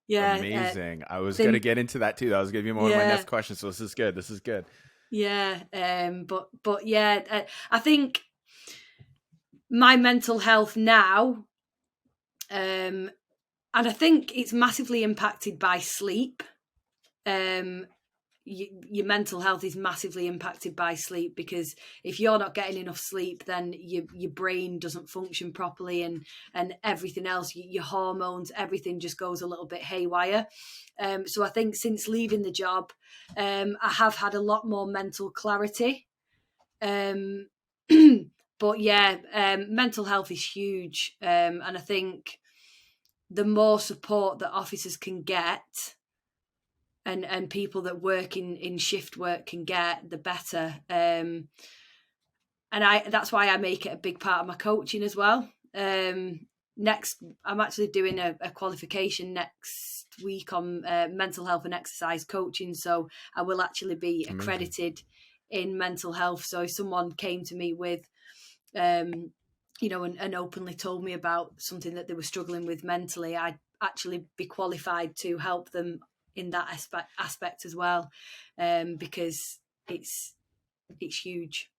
Yeah. Amazing. I was going to Think, get into that too. That was going to be one of my yeah. next questions. So this is good. This is good. Yeah. But yeah, I think my mental health now, and I think it's massively impacted by sleep. Your mental health is massively impacted by sleep, because if you're not getting enough sleep, then your brain doesn't function properly, and everything else, your hormones, everything just goes a little bit haywire. So I think since leaving the job, I have had a lot more mental clarity. Um, but yeah, mental health is huge, and I think the more support that officers can get, and people that work in shift work can get, the better. And that's why I make it a big part of my coaching as well. Next, I'm actually doing a qualification next week on mental health and exercise coaching, so I will actually be Amazing. accredited in mental health. So if someone came to me with and openly told me about something that they were struggling with mentally, I'd actually be qualified to help them in that aspect as well, because it's huge.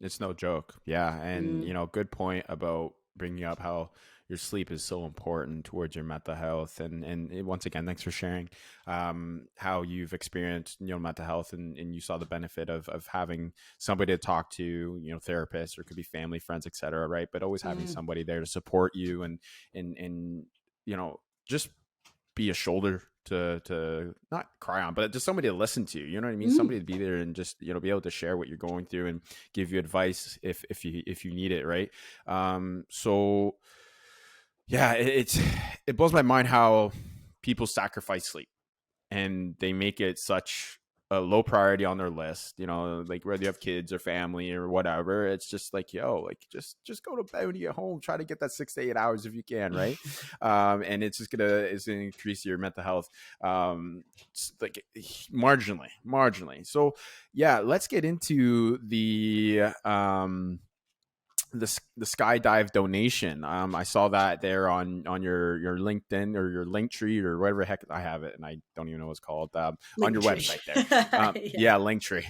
It's no joke. Yeah. And, Mm. good point about bringing up how your sleep is so important towards your mental health. And once again, thanks for sharing how you've experienced, mental health, and you saw the benefit of having somebody to talk to, therapists, or it could be family, friends, etc. Right. But always having Mm. somebody there to support you and, just be a shoulder to not cry on, but just somebody to listen to. You know what I mean? Mm. Somebody to be there and just, you know, be able to share what you're going through and give you advice if you need it, right? So yeah, it blows my mind how people sacrifice sleep and they make it such a low priority on their list, you know, like whether you have kids or family or whatever. It's just like, yo, like just go to bed when you get home, try to get that 6 to 8 hours if you can, right? And it's gonna increase your mental health, like marginally. So yeah, let's get into the skydive donation. I saw that there on your LinkedIn or your link tree or whatever heck I have it, and I don't even know what it's called, on your website there. Yeah, link tree.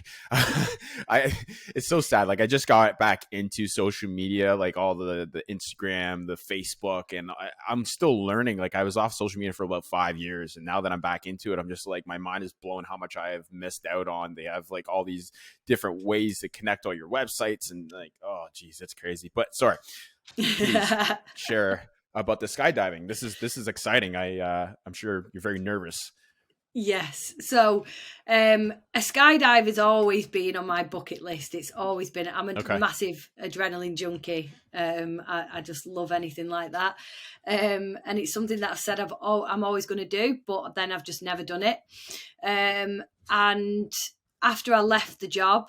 It's so sad. Like I just got back into social media, like all the Instagram, the Facebook, and I'm still learning. Like I was off social media for about 5 years, and now that I'm back into it, I'm just like, my mind is blown how much I have missed out on. They have like all these different ways to connect all your websites, and like, oh geez, it's crazy. But sorry, please share about the skydiving. This is exciting. I'm sure you're very nervous. Yes. So a skydive has always been on my bucket list. It's always been, I'm a massive adrenaline junkie. I just love anything like that. And it's something that I've said I'm always going to do, but then I've just never done it. And after I left the job,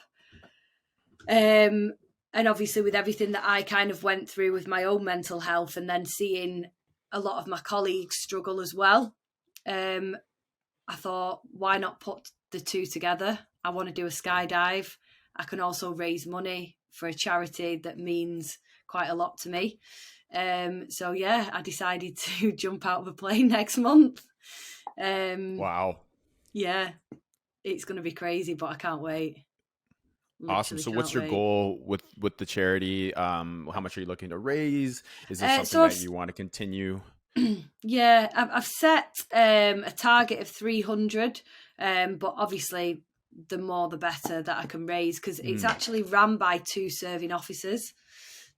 and obviously with everything that I kind of went through with my own mental health, and then seeing a lot of my colleagues struggle as well, I thought, why not put the two together? I want to do a skydive. I can also raise money for a charity that means quite a lot to me. So yeah, I decided to jump out of a plane next month. Wow. Yeah, it's going to be crazy, but I can't wait. Literally awesome. So what's your goal with the charity? How much are you looking to raise? Is this something that you want to continue? Yeah, I've set a target of 300, but obviously the more the better that I can raise, because it's actually run by 2 serving officers,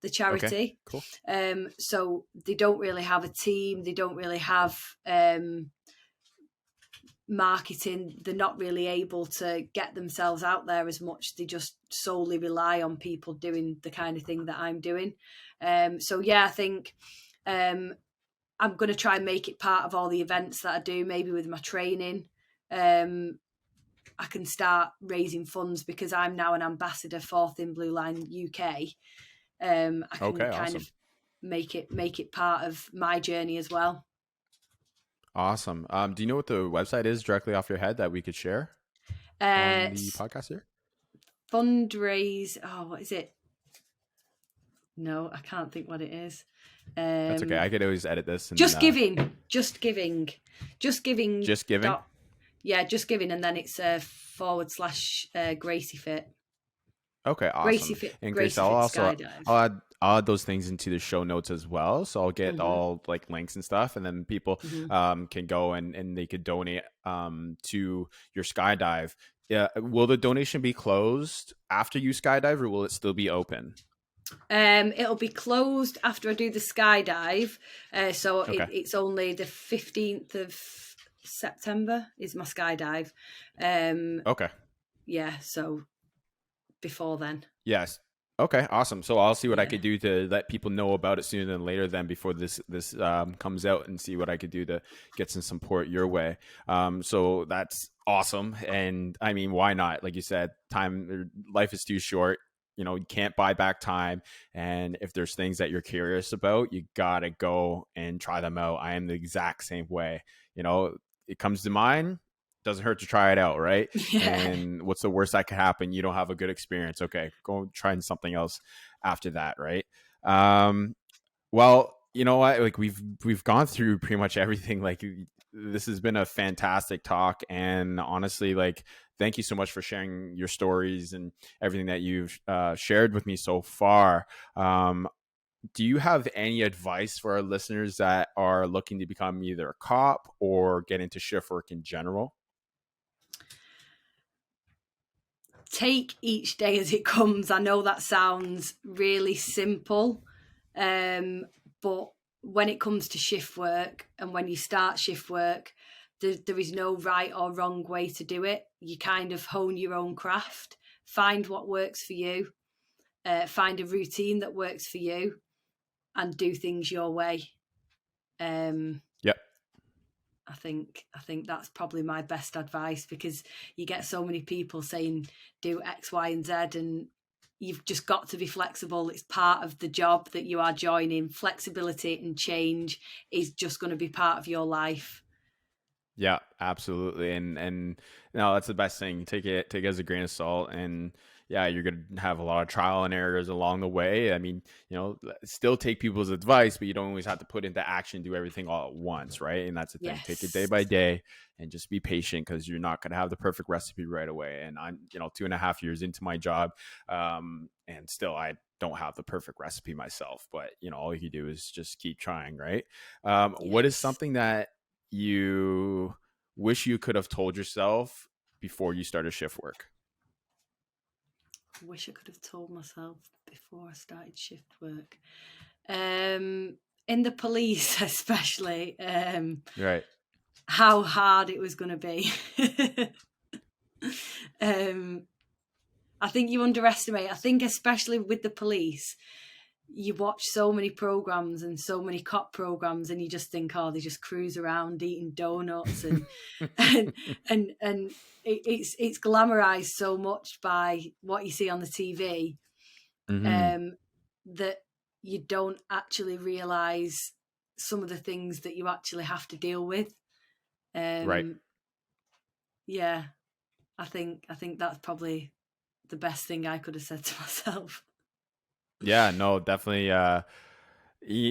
the charity. Okay, cool. So they don't really have a team. They don't really have marketing. They're not really able to get themselves out there as much. They just solely rely on people doing the kind of thing that I'm doing. So yeah, I think I'm going to try and make it part of all the events that I do, maybe with my training. I can start raising funds because I'm now an ambassador for Thin Blue Line UK. I can kind of make it part of my journey as well. Awesome. Do you know what the website is directly off your head that we could share on the podcast here? Fundraise. Oh, what is it? No, I can't think what it is. That's okay. I could always edit this. And, just giving. Yeah, just giving. And then it's / Gracie Fit. Okay, awesome. Gracie Fit, and Grace, I'll add those things into the show notes as well. So I'll get all like links and stuff, and then people can go and they could donate to your skydive. Yeah, will the donation be closed after you skydive, or will it still be open? It'll be closed after I do the skydive. It's only the 15th of September is my skydive. Okay. Yeah, so before then. Yes. Okay, awesome. So I'll see what I could do to let people know about it sooner than later, then before this comes out, and see what I could do to get some support your way. So that's awesome. And I mean, why not? Like you said, life is too short. You know, you can't buy back time. And if there's things that you're curious about, you gotta go and try them out. I am the exact same way. You know, it comes to mind, doesn't hurt to try it out, right? Yeah. And what's the worst that could happen? You don't have a good experience. Okay, go try something else after that, right? Well, you know what? Like we've gone through pretty much everything. Like this has been a fantastic talk, and honestly, like thank you so much for sharing your stories and everything that you've shared with me so far. Do you have any advice for our listeners that are looking to become either a cop or get into shift work in general? Take each day as it comes. I know that sounds really simple, but when it comes to shift work and when you start shift work, there is no right or wrong way to do it. You kind of hone your own craft, find what works for you, find a routine that works for you, and do things your way. Yep. I think that's probably my best advice, because you get so many people saying do X, Y, and Z, and you've just got to be flexible. It's part of the job that you are joining. Flexibility and change is just going to be part of your life. Yeah, absolutely. And no, that's the best thing. Take it as a grain of salt. And yeah, you're going to have a lot of trial and errors along the way. I mean, still take people's advice, but you don't always have to put into action, do everything all at once. Right. And that's the thing. Yes. Take it day by day and just be patient, because you're not going to have the perfect recipe right away. And I'm, 2.5 years into my job. And still I don't have the perfect recipe myself, but all you do is just keep trying. Right. Yes. What is something that you wish you could have told yourself before you started shift work? I wish I could have told myself before I started shift work. In the police, especially, Right. how hard it was going to be. I think you underestimate. I think especially with the police, you watch so many programs and so many cop programs, and you just think, oh, they just cruise around eating donuts and and it's glamorized so much by what you see on the TV, that you don't actually realize some of the things that you actually have to deal with. Right. Yeah, I think that's probably the best thing I could have said to myself. Yeah, no, definitely.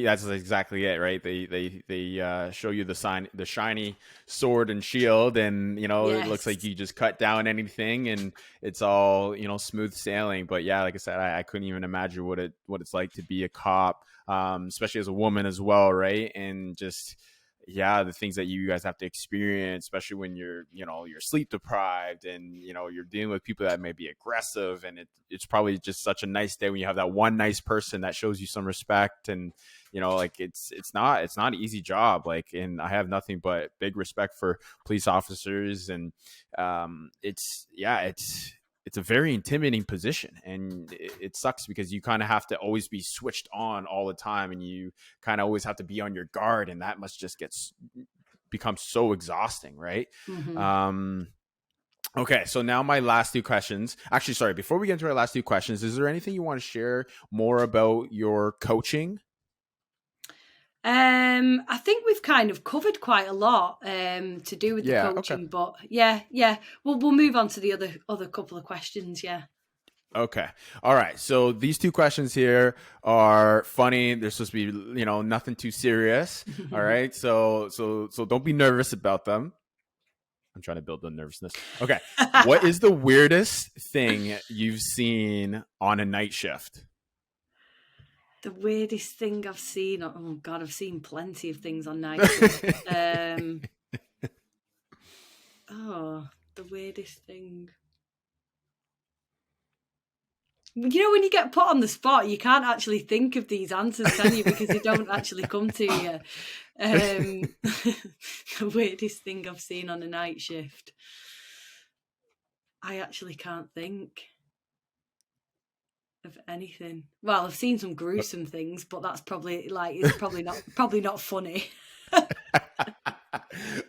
That's exactly it, right? They show you the shiny sword and shield, and it looks like you just cut down anything, and it's all smooth sailing. But yeah, like I said, I couldn't even imagine what it's like to be a cop, especially as a woman as well, right? And just the things that you guys have to experience, especially when you're sleep deprived, and you're dealing with people that may be aggressive, and it's probably just such a nice day when you have that one nice person that shows you some respect. And like it's not an easy job, like, and I have nothing but big respect for police officers. And it's a very intimidating position, and it sucks because you kind of have to always be switched on all the time, and you kind of always have to be on your guard, and that must just become so exhausting, right? Mm-hmm. Okay, so now my last two questions. Actually, sorry, before we get into our last two questions, is there anything you want to share more about your coaching? I think we've kind of covered quite a lot to do with the coaching, okay. but yeah, we'll move on to the other couple of questions. Yeah. Okay. All right. So these two questions here are funny. They're supposed to be, nothing too serious. All right. So don't be nervous about them. I'm trying to build the nervousness. Okay. What is the weirdest thing you've seen on a night shift? The weirdest thing I've seen. Oh God, I've seen plenty of things on night shift. The weirdest thing. When you get put on the spot, you can't actually think of these answers, can you? Because they don't actually come to you. The weirdest thing I've seen on a night shift. I actually can't think of anything. Well, I've seen some gruesome things, but that's probably it's probably not funny.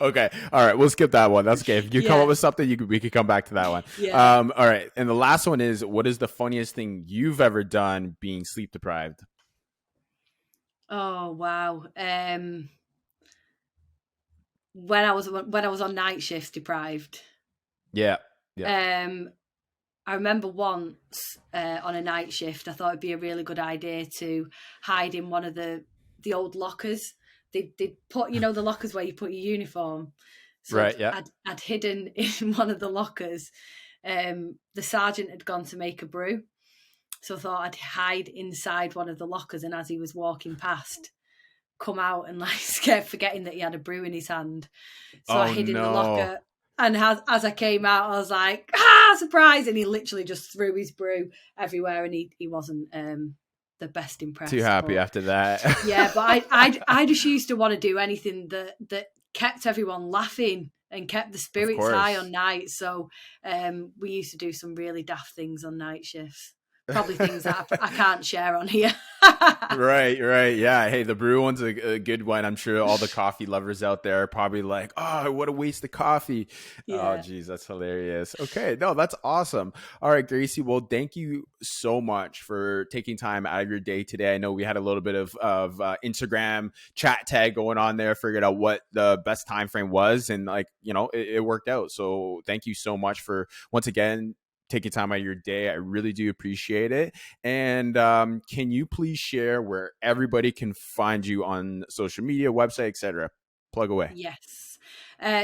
Okay. All right. We'll skip that one. That's okay. If you come up with something, we could come back to that one. Yeah. All right. And the last one is, what is the funniest thing you've ever done being sleep deprived? Oh, wow. When I was on night shifts deprived. Yeah. I remember once on a night shift, I thought it'd be a really good idea to hide in one of the old lockers. They put, the lockers where you put your uniform. So right. Yeah. I'd hidden in one of the lockers. The sergeant had gone to make a brew, so I thought I'd hide inside one of the lockers, and as he was walking past, come out and scared, forgetting that he had a brew in his hand. So I hid in the locker. And as I came out, I was like, surprise! And he literally just threw his brew everywhere, and he wasn't the best impressed. Too happy after that. Yeah, but I just used to want to do anything that kept everyone laughing and kept the spirits high on nights. So we used to do some really daft things on night shifts. Probably things that I can't share on here. Right. Yeah. Hey, the brew one's a good one. I'm sure all the coffee lovers out there are probably like, oh, what a waste of coffee. Yeah. Oh, geez, that's hilarious. Okay. No, that's awesome. All right, Gracie. Well, thank you so much for taking time out of your day today. I know we had a little bit of Instagram chat tag going on there, figured out what the best time frame was, and like, it worked out. So thank you so much for once again taking time out of your day. I really do appreciate it. And can you please share where everybody can find you on social media, website, etc.? Plug away. Yes.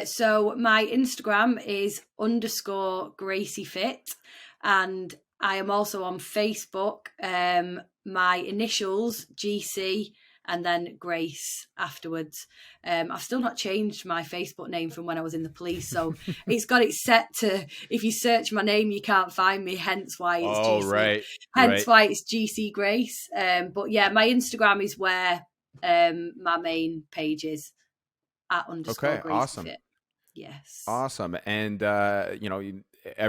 So my Instagram is _GracieFit, and I am also on Facebook. My initials GC and then Grace afterwards. I've still not changed my Facebook name from when I was in the police, so it's got it set to, if you search my name, you can't find me, hence why it's GC. Right. Hence why it's GC Grace. But yeah, my Instagram is where my main page is, at _Grace awesome. Fit. Yes. Awesome. And,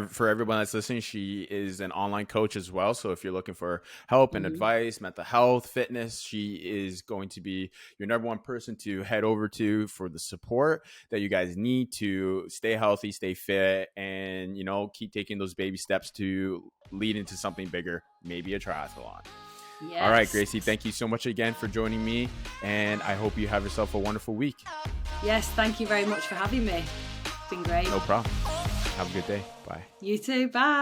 for everyone that's listening, she is an online coach as well. So if you're looking for help and advice, mental health, fitness, she is going to be your number one person to head over to for the support that you guys need to stay healthy, stay fit, and, keep taking those baby steps to lead into something bigger, maybe a triathlon. Yes. All right, Gracie, thank you so much again for joining me, and I hope you have yourself a wonderful week. Yes, thank you very much for having me. It's been great. No problem. Have a good day. Bye. You too. Bye.